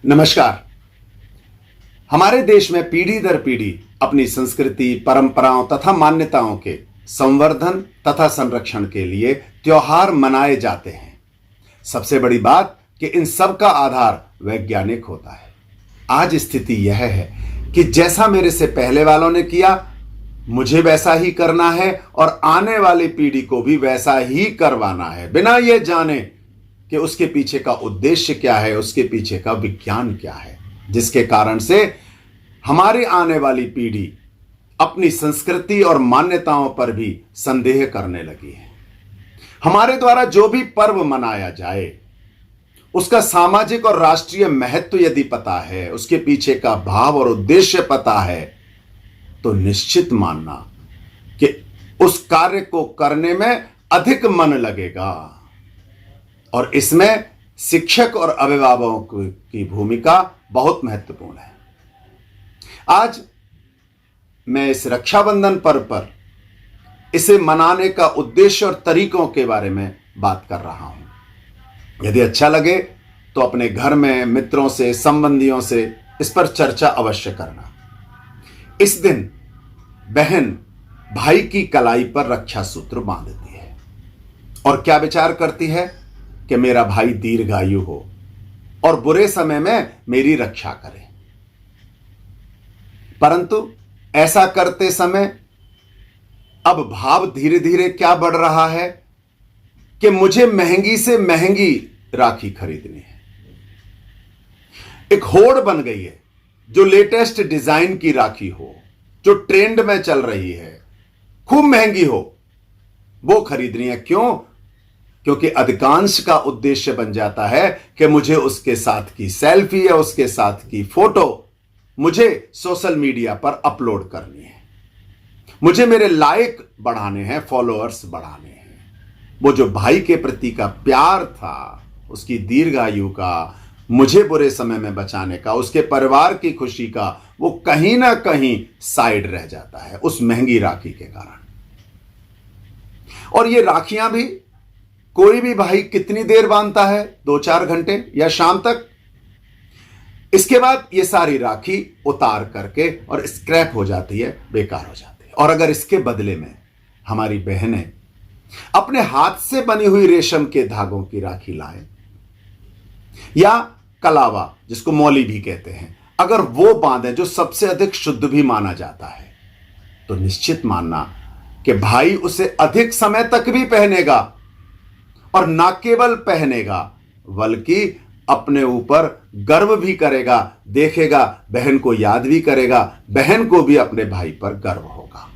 नमस्कार। हमारे देश में पीढ़ी दर पीढ़ी अपनी संस्कृति, परंपराओं तथा मान्यताओं के संवर्धन तथा संरक्षण के लिए त्योहार मनाए जाते हैं। सबसे बड़ी बात कि इन सब का आधार वैज्ञानिक होता है। आज स्थिति यह है कि जैसा मेरे से पहले वालों ने किया, मुझे वैसा ही करना है और आने वाली पीढ़ी को भी वैसा ही करवाना है, बिना ये जाने कि उसके पीछे का उद्देश्य क्या है, उसके पीछे का विज्ञान क्या है, जिसके कारण से हमारी आने वाली पीढ़ी अपनी संस्कृति और मान्यताओं पर भी संदेह करने लगी है। हमारे द्वारा जो भी पर्व मनाया जाए, उसका सामाजिक और राष्ट्रीय महत्व यदि पता है, उसके पीछे का भाव और उद्देश्य पता है, तो निश्चित मानना कि उस कार्य को करने में अधिक मन लगेगा। और इसमें शिक्षक और अभिभावकों की भूमिका बहुत महत्वपूर्ण है। आज मैं इस रक्षाबंधन पर्व पर इसे मनाने का उद्देश्य और तरीकों के बारे में बात कर रहा हूं। यदि अच्छा लगे तो अपने घर में मित्रों से, संबंधियों से इस पर चर्चा अवश्य करना। इस दिन बहन भाई की कलाई पर रक्षा सूत्र बांधती है और क्या विचार करती है कि मेरा भाई दीर्घायु हो और बुरे समय में मेरी रक्षा करे। परंतु ऐसा करते समय अब भाव धीरे धीरे क्या बढ़ रहा है कि मुझे महंगी से महंगी राखी खरीदनी है। एक होड़ बन गई है, जो लेटेस्ट डिजाइन की राखी हो, जो ट्रेंड में चल रही है, खूब महंगी हो, वो खरीदनी है। क्यों? क्योंकि अधिकांश का उद्देश्य बन जाता है कि मुझे उसके साथ की सेल्फी या उसके साथ की फोटो मुझे सोशल मीडिया पर अपलोड करनी है, मुझे मेरे लाइक बढ़ाने हैं, फॉलोअर्स बढ़ाने हैं। वो जो भाई के प्रति का प्यार था, उसकी दीर्घायु का, मुझे बुरे समय में बचाने का, उसके परिवार की खुशी का, वो कहीं ना कहीं साइड रह जाता है उस महंगी राखी के कारण। और ये राखियां भी कोई भी भाई कितनी देर बांधता है? 2-4 घंटे या शाम तक। इसके बाद ये सारी राखी उतार करके और स्क्रैप हो जाती है, बेकार हो जाती है। और अगर इसके बदले में हमारी बहनें अपने हाथ से बनी हुई रेशम के धागों की राखी लाएं या कलावा, जिसको मौली भी कहते हैं, अगर वो बांधें, जो सबसे अधिक शुद्ध भी माना जाता है, तो निश्चित मानना कि भाई उसे अधिक समय तक भी पहनेगा और ना केवल पहनेगा बल्कि अपने ऊपर गर्व भी करेगा, देखेगा, बहन को याद भी करेगा, बहन को भी अपने भाई पर गर्व होगा।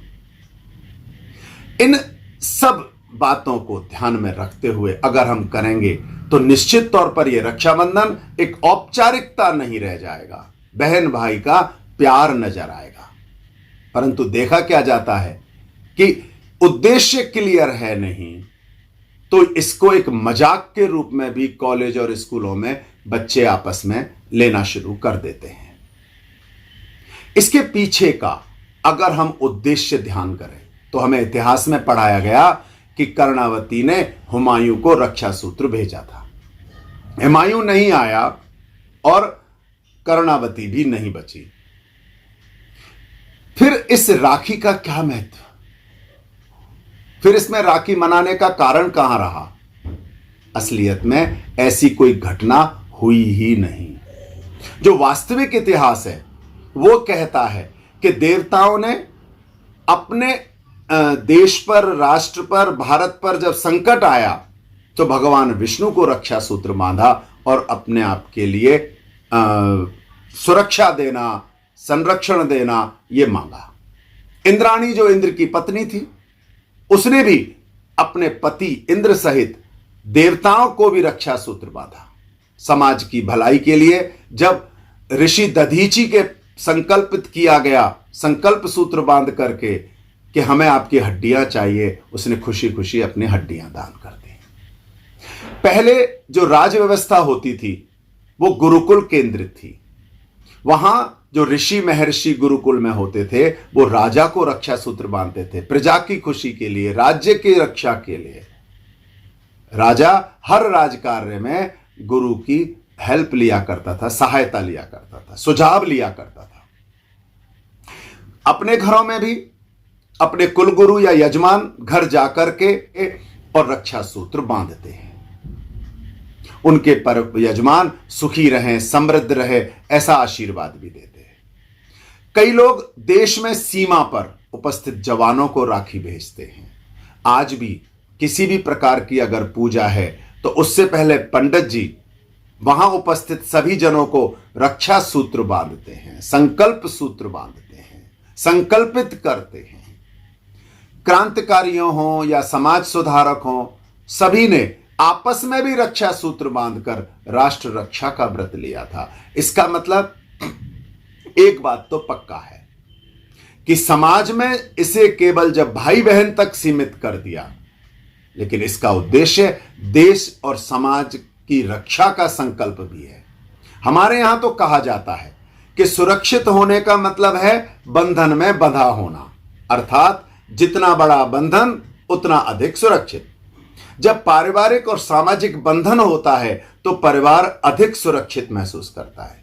इन सब बातों को ध्यान में रखते हुए अगर हम करेंगे तो निश्चित तौर पर यह रक्षाबंधन एक औपचारिकता नहीं रह जाएगा, बहन भाई का प्यार नजर आएगा। परंतु देखा क्या जाता है कि उद्देश्य क्लियर है नहीं, तो इसको एक मजाक के रूप में भी कॉलेज और स्कूलों में बच्चे आपस में लेना शुरू कर देते हैं। इसके पीछे का अगर हम उद्देश्य ध्यान करें तो हमें इतिहास में पढ़ाया गया कि कर्णावती ने हुमायूं को रक्षा सूत्र भेजा था। हुमायूं नहीं आया और कर्णावती भी नहीं बची। फिर इस राखी का क्या महत्व? फिर इसमें राखी मनाने का कारण कहां रहा? असलियत में ऐसी कोई घटना हुई ही नहीं। जो वास्तविक इतिहास है वो कहता है कि देवताओं ने अपने देश पर, राष्ट्र पर, भारत पर जब संकट आया तो भगवान विष्णु को रक्षा सूत्र बांधा और अपने आप के लिए सुरक्षा देना, संरक्षण देना ये मांगा। इंद्राणी जो इंद्र की पत्नी थी, उसने भी अपने पति इंद्र सहित देवताओं को भी रक्षा सूत्र बांधा समाज की भलाई के लिए। जब ऋषि दधीची के संकल्पित किया गया, संकल्प सूत्र बांध करके कि हमें आपकी हड्डियां चाहिए, उसने खुशी खुशी अपनी हड्डियां दान कर दी। पहले जो राज व्यवस्था होती थी वो गुरुकुल केंद्रित थी। वहां जो ऋषि महर्षि गुरुकुल में होते थे वो राजा को रक्षा सूत्र बांधते थे, प्रजा की खुशी के लिए, राज्य की रक्षा के लिए। राजा हर राज कार्य में गुरु की हेल्प लिया करता था, सहायता लिया करता था, सुझाव लिया करता था। अपने घरों में भी अपने कुलगुरु या यजमान घर जाकर के और रक्षा सूत्र बांधते हैं। उनके पर यजमान सुखी रहें, समृद्ध रहे, ऐसा आशीर्वाद भी देते हैं। कई लोग देश में सीमा पर उपस्थित जवानों को राखी भेजते हैं। आज भी किसी भी प्रकार की अगर पूजा है तो उससे पहले पंडित जी वहां उपस्थित सभी जनों को रक्षा सूत्र बांधते हैं, संकल्प सूत्र बांधते हैं, संकल्पित करते हैं। क्रांतिकारियों हो या समाज सुधारक हो, सभी ने आपस में भी रक्षा सूत्र बांधकर राष्ट्र रक्षा का व्रत लिया था। इसका मतलब एक बात तो पक्का है कि समाज में इसे केवल जब भाई बहन तक सीमित कर दिया, लेकिन इसका उद्देश्य देश और समाज की रक्षा का संकल्प भी है। हमारे यहां तो कहा जाता है कि सुरक्षित होने का मतलब है बंधन में बंधा होना, अर्थात जितना बड़ा बंधन उतना अधिक सुरक्षित। जब पारिवारिक और सामाजिक बंधन होता है तो परिवार अधिक सुरक्षित महसूस करता है।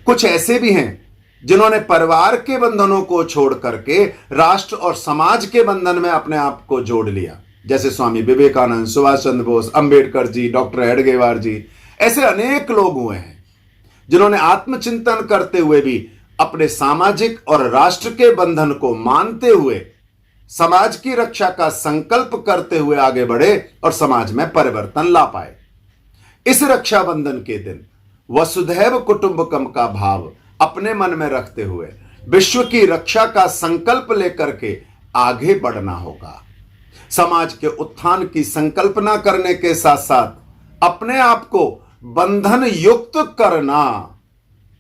कुछ ऐसे भी हैं जिन्होंने परिवार के बंधनों को छोड़ करके राष्ट्र और समाज के बंधन में अपने आप को जोड़ लिया, जैसे स्वामी विवेकानंद, सुभाष चंद्र बोस, अंबेडकर जी, डॉक्टर हेडगेवार जी। ऐसे अनेक लोग हुए हैं जिन्होंने आत्मचिंतन करते हुए भी अपने सामाजिक और राष्ट्र के बंधन को मानते हुए समाज की रक्षा का संकल्प करते हुए आगे बढ़े और समाज में परिवर्तन ला पाए। इस रक्षाबंधन के दिन वसुधैव कुटुंबकम का भाव अपने मन में रखते हुए विश्व की रक्षा का संकल्प लेकर के आगे बढ़ना होगा। समाज के उत्थान की संकल्पना करने के साथ साथ अपने आप को बंधन युक्त करना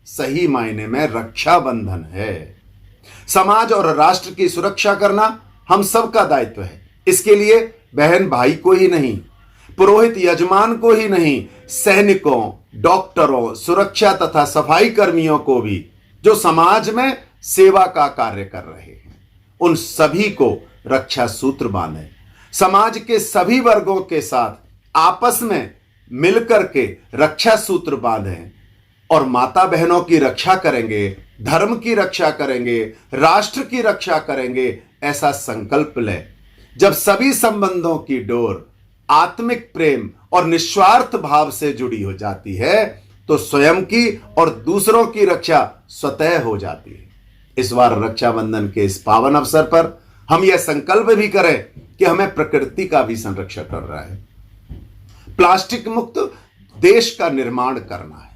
सही मायने में रक्षा बंधन है। समाज और राष्ट्र की सुरक्षा करना हम सबका दायित्व है। इसके लिए बहन भाई को ही नहीं, पुरोहित यजमान को ही नहीं, सैनिकों, डॉक्टरों, सुरक्षा तथा सफाई कर्मियों को भी जो समाज में सेवा का कार्य कर रहे हैं, उन सभी को रक्षा सूत्र बांधें। समाज के सभी वर्गों के साथ आपस में मिलकर के रक्षा सूत्र बांधें और माता बहनों की रक्षा करेंगे, धर्म की रक्षा करेंगे, राष्ट्र की रक्षा करेंगे, ऐसा संकल्प लें। जब सभी संबंधों की डोर आत्मिक प्रेम और निस्वार्थ भाव से जुड़ी हो जाती है तो स्वयं की और दूसरों की रक्षा स्वतः हो जाती है। इस बार रक्षाबंधन के इस पावन अवसर पर हम यह संकल्प भी करें कि हमें प्रकृति का भी संरक्षण करना है, प्लास्टिक मुक्त देश का निर्माण करना है।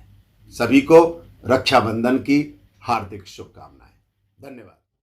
सभी को रक्षाबंधन की हार्दिक शुभकामनाएं। धन्यवाद।